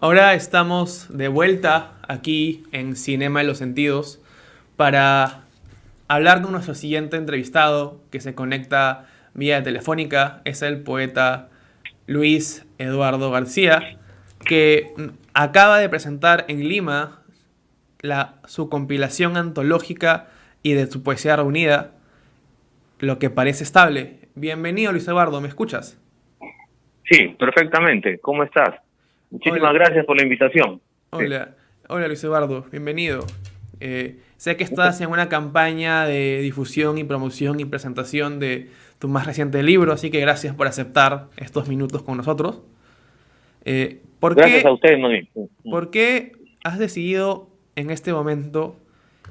Ahora estamos de vuelta aquí en Cinema de los Sentidos para hablar con nuestro siguiente entrevistado que se conecta vía telefónica. Es el poeta Luis Eduardo García, que acaba de presentar en Lima su compilación antológica y de su poesía reunida, Lo que parece estable. Bienvenido, Luis Eduardo, ¿me escuchas? Sí, perfectamente. ¿Cómo estás? Hola, Muchísimas gracias por la invitación. Sí. hola, hola Luis Eduardo, bienvenido. Sé que estás en una campaña de difusión y promoción y presentación de tu más reciente libro, así que gracias por aceptar estos minutos con nosotros. Eh, ¿por Gracias a qué, ustedes, Moni. por qué has decidido en este momento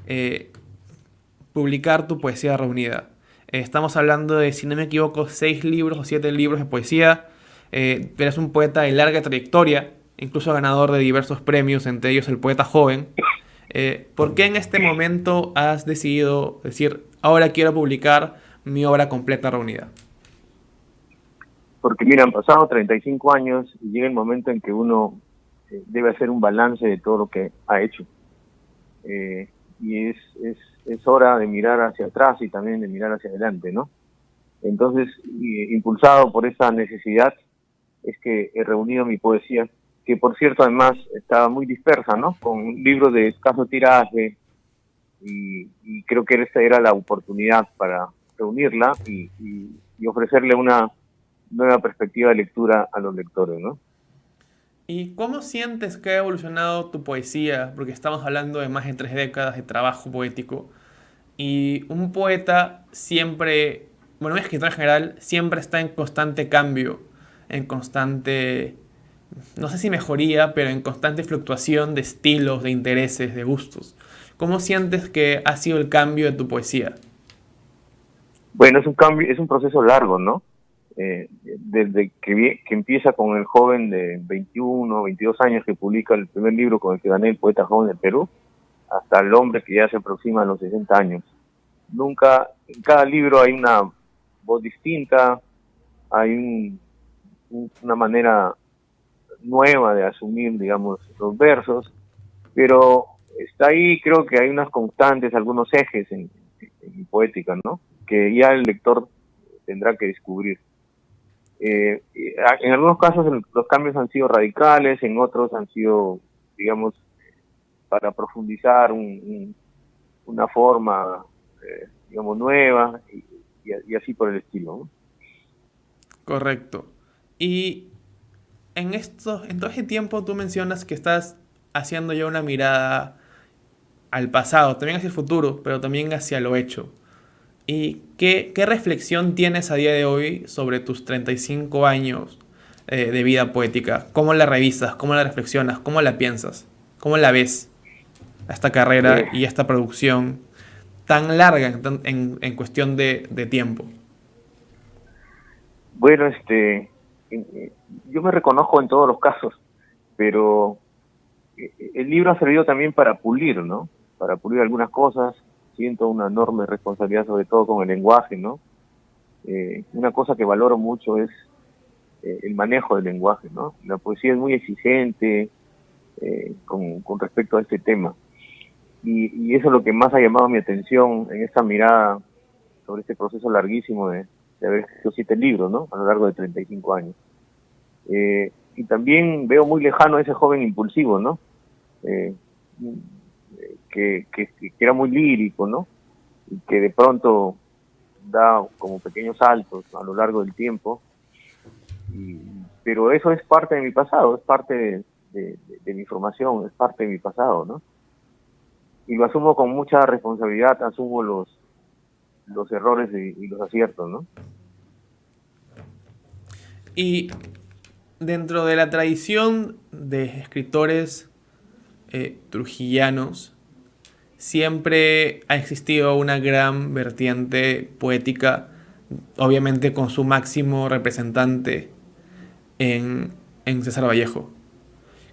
eh, publicar tu poesía reunida? Estamos hablando de, si no me equivoco, 6 libros o 7 libros de poesía. Eres un poeta de larga trayectoria, incluso ganador de diversos premios, entre ellos el Poeta Joven. ¿Por qué en este momento has decidido decir, ahora quiero publicar mi obra completa reunida? Porque mira, han pasado 35 años y llega el momento en que uno debe hacer un balance de todo lo que ha hecho. Y es hora de mirar hacia atrás y también de mirar hacia adelante, ¿no? Entonces, impulsado por esa necesidad, es que he reunido mi poesía, que por cierto además estaba muy dispersa, ¿no? Con libros de escaso tiraje, y creo que esta era la oportunidad para reunirla y ofrecerle una nueva perspectiva de lectura a los lectores, ¿no? ¿Y cómo sientes que ha evolucionado tu poesía? Porque estamos hablando de más de 3 décadas de trabajo poético. Y un poeta siempre, bueno, un escritor en general, siempre está en constante cambio, en constante, no sé si mejoría, pero en constante fluctuación de estilos, de intereses, de gustos. ¿Cómo sientes que ha sido el cambio de tu poesía? Bueno, es un cambio, es un proceso largo, ¿no? Desde que empieza con el joven de 21, 22 años que publica el primer libro con el que gané el Poeta Joven del Perú, hasta el hombre que ya se aproxima a los 60 años. Nunca, en cada libro hay una voz distinta, hay una manera nueva de asumir, digamos, los versos, pero está ahí, creo que hay unas constantes, algunos ejes en mi poética, ¿no? Que ya el lector tendrá que descubrir. En algunos casos los cambios han sido radicales, en otros han sido, digamos, para profundizar una forma, digamos, nueva y así por el estilo, ¿no? Correcto. Y en todo ese tiempo tú mencionas que estás haciendo ya una mirada al pasado, también hacia el futuro, pero también hacia lo hecho. ¿Y qué reflexión tienes a día de hoy sobre tus 35 años de vida poética? ¿Cómo la revisas? ¿Cómo la reflexionas? ¿Cómo la piensas? ¿Cómo la ves a esta carrera Eh, y a esta producción tan larga en cuestión de tiempo? bueno, yo me reconozco en todos los casos, pero el libro ha servido también para pulir, ¿no? Para pulir algunas cosas. Siento una enorme responsabilidad, sobre todo con el lenguaje, ¿no? Una cosa que valoro mucho es el manejo del lenguaje, ¿no? La poesía es muy exigente con respecto a este tema. Y eso es lo que más ha llamado mi atención en esta mirada sobre este proceso larguísimo de haber escrito 7 libros, ¿no? A lo largo de 35 años. Y también veo muy lejano a ese joven impulsivo, ¿no? Eh, que era muy lírico, ¿no? Y que de pronto da como pequeños saltos a lo largo del tiempo. Y, pero eso es parte de mi pasado, es parte de mi formación, es parte de mi pasado, ¿no? Y lo asumo con mucha responsabilidad, asumo los errores y los aciertos, ¿no? Y dentro de la tradición de escritores trujillanos, siempre ha existido una gran vertiente poética, obviamente con su máximo representante en, en César Vallejo.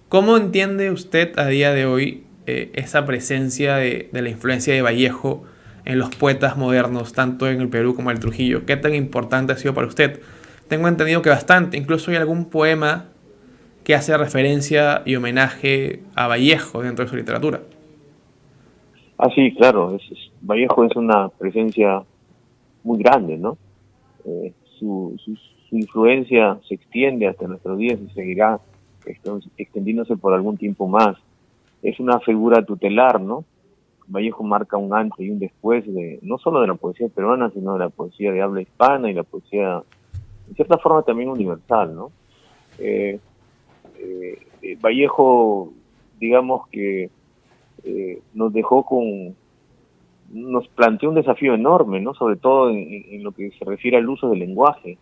¿Cómo entiende usted a día de hoy esa presencia de la influencia de Vallejo en los poetas modernos, tanto en el Perú como en el Trujillo? ¿Qué tan importante ha sido para usted? Tengo entendido que bastante, incluso hay algún poema que hace referencia y homenaje a Vallejo dentro de su literatura. Ah, sí, claro, Vallejo es una presencia muy grande, ¿no? Eh, su influencia se extiende hasta nuestros días y seguirá extendiéndose por algún tiempo más. Es una figura tutelar, ¿no? Vallejo marca un antes y un después no solo de la poesía peruana, sino de la poesía de habla hispana y la poesía, en cierta forma, también universal, ¿no? Eh, Vallejo, digamos que nos planteó un desafío enorme, ¿no? Sobre todo en lo que se refiere al uso del lenguaje.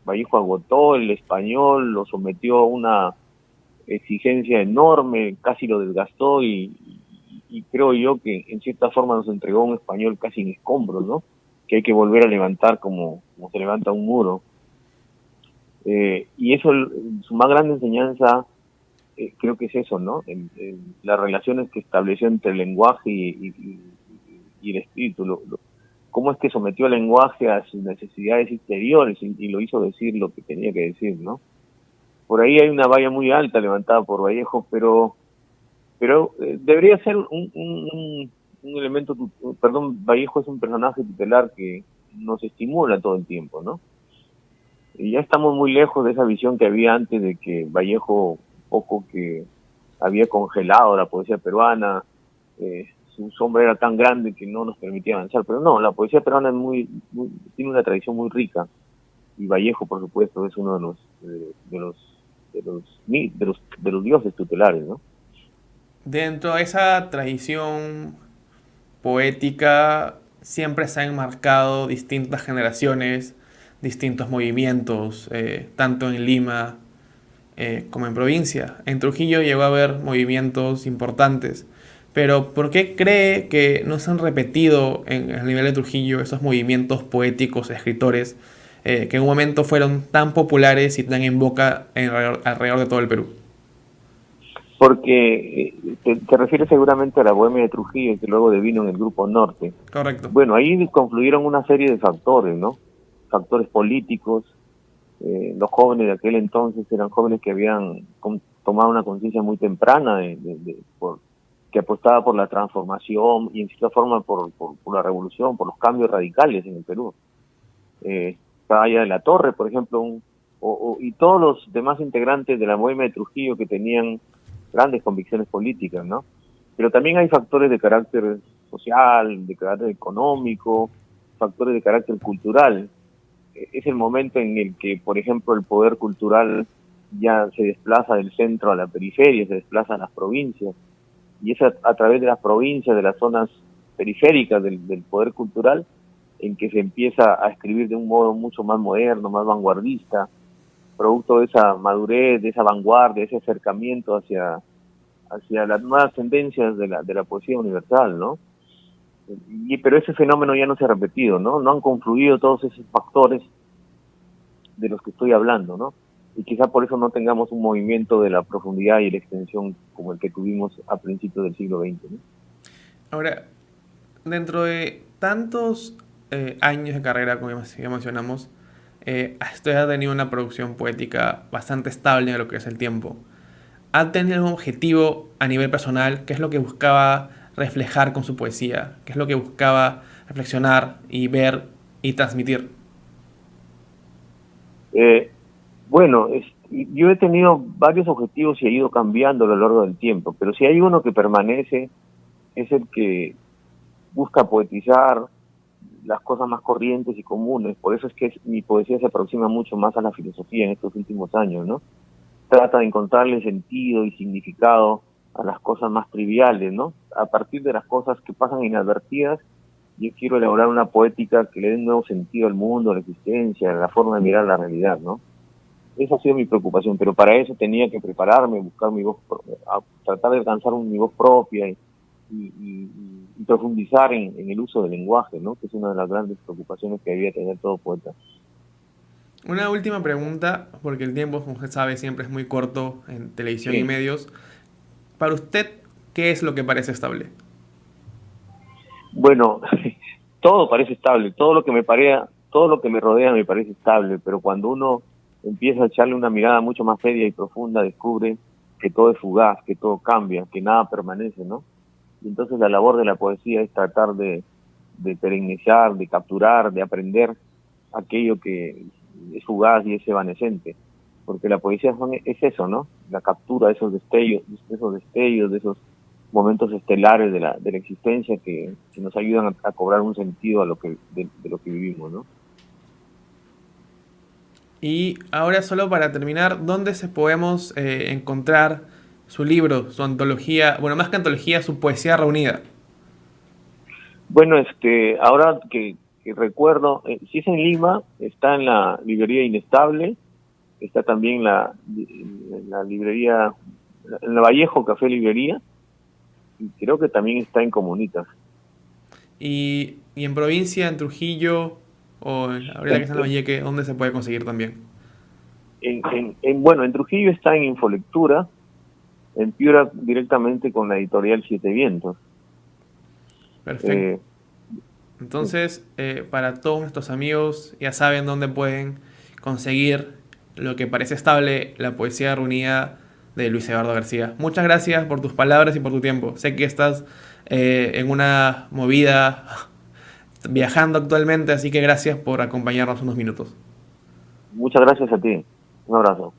Vallejo agotó el español, lo sometió a una exigencia enorme, casi lo desgastó y creo yo que en cierta forma nos entregó un español casi en escombros, ¿no? Que hay que volver a levantar como se levanta un muro. Y eso, su más grande enseñanza, creo que es eso, ¿no? Las relaciones que estableció entre el lenguaje y el espíritu, cómo es que sometió el lenguaje a sus necesidades exteriores y lo hizo decir lo que tenía que decir, ¿no? Por ahí hay una valla muy alta levantada por Vallejo, pero debería ser un elemento, perdón, Vallejo es un personaje tutelar que nos estimula todo el tiempo, ¿no? Y ya estamos muy lejos de esa visión que había antes de que Vallejo poco que había congelado la poesía peruana, su sombra era tan grande que no nos permitía avanzar, pero no, la poesía peruana es tiene una tradición muy rica y Vallejo, por supuesto, es uno de los dioses tutelares, ¿no? Dentro de esa tradición poética siempre se han enmarcado distintas generaciones, distintos movimientos, tanto en Lima como en provincia. En Trujillo llegó a haber movimientos importantes, pero ¿por qué cree que no se han repetido en el nivel de Trujillo esos movimientos poéticos, escritores, que en un momento fueron tan populares y tan en boca alrededor de todo el Perú? Porque te refieres seguramente a la Bohemia de Trujillo, que luego devino en el Grupo Norte. Correcto. Bueno, ahí confluyeron una serie de factores, ¿no? Factores políticos. Los jóvenes de aquel entonces eran jóvenes que habían tomado una conciencia muy temprana que apostaba por la transformación y en cierta forma por la revolución, por los cambios radicales en el Perú. Caballa de la Torre, por ejemplo, y todos los demás integrantes de la Bohemia de Trujillo que tenían grandes convicciones políticas, ¿no? Pero también hay factores de carácter social, de carácter económico, factores de carácter cultural. Es el momento en el que, por ejemplo, el poder cultural ya se desplaza del centro a la periferia, se desplaza a las provincias, y es a través de las provincias, de las zonas periféricas del poder cultural, en que se empieza a escribir de un modo mucho más moderno, más vanguardista, producto de esa madurez, de esa vanguardia, de ese acercamiento hacia las nuevas tendencias de la poesía universal, ¿no? Pero ese fenómeno ya no se ha repetido, ¿no? No han confluido todos esos factores de los que estoy hablando, ¿no? Y quizá por eso no tengamos un movimiento de la profundidad y la extensión como el que tuvimos a principios del siglo XX, ¿no? Ahora, dentro de tantos años de carrera, como ya mencionamos, usted ha tenido una producción poética bastante estable en lo que es el tiempo. ¿Ha tenido algún objetivo a nivel personal? ¿Qué es lo que buscaba reflejar con su poesía? ¿Qué es lo que buscaba reflexionar y ver y transmitir? Eh, bueno, yo he tenido varios objetivos y he ido cambiando a lo largo del tiempo, pero si hay uno que permanece, es el que busca poetizar las cosas más corrientes y comunes. Por eso es que mi poesía se aproxima mucho más a la filosofía en estos últimos años, ¿no? Trata de encontrarle sentido y significado a las cosas más triviales, ¿no? A partir de las cosas que pasan inadvertidas, yo quiero elaborar una poética que le dé un nuevo sentido al mundo, a la existencia, a la forma de mirar la realidad, ¿no? Esa ha sido mi preocupación, pero para eso tenía que prepararme, buscar mi voz, tratar de alcanzar mi voz propia y profundizar en el uso del lenguaje, ¿no? Que es una de las grandes preocupaciones que debía tener todo poeta. Una última pregunta, porque el tiempo, como usted sabe, siempre es muy corto en televisión y Sí. medios. Para usted, ¿qué es lo que parece estable? Bueno, todo parece estable, todo lo que me rodea me parece estable, pero cuando uno empieza a echarle una mirada mucho más seria y profunda, descubre que todo es fugaz, que todo cambia, que nada permanece, ¿no? Y entonces la labor de la poesía es tratar de perennizar, de capturar, de aprender aquello que es fugaz y es evanescente, porque la poesía es eso, ¿no? La captura de esos destellos, de esos momentos estelares de la existencia que nos ayudan a cobrar un sentido a lo que de lo que vivimos, ¿no? Y ahora solo para terminar, ¿dónde se podemos encontrar su libro, su antología, bueno, más que antología, su poesía reunida? Bueno, ahora que recuerdo, si es en Lima, está en la librería Inestable, está también en la librería, en la Vallejo Café Librería, y creo que también está en Comunitas. Y en provincia, en Trujillo, o ahorita que En, está en Lambayeque, ¿dónde se puede conseguir también? bueno, en Trujillo está en Infolectura, en Piura directamente con la editorial Siete Vientos. Perfecto. Eh, Entonces, para todos nuestros amigos, ya saben dónde pueden conseguir lo que parece estable, la poesía reunida de Luis Eduardo García. Muchas gracias por tus palabras y por tu tiempo. Sé que estás en una movida viajando actualmente, así que gracias por acompañarnos unos minutos. Muchas gracias a ti. Un abrazo.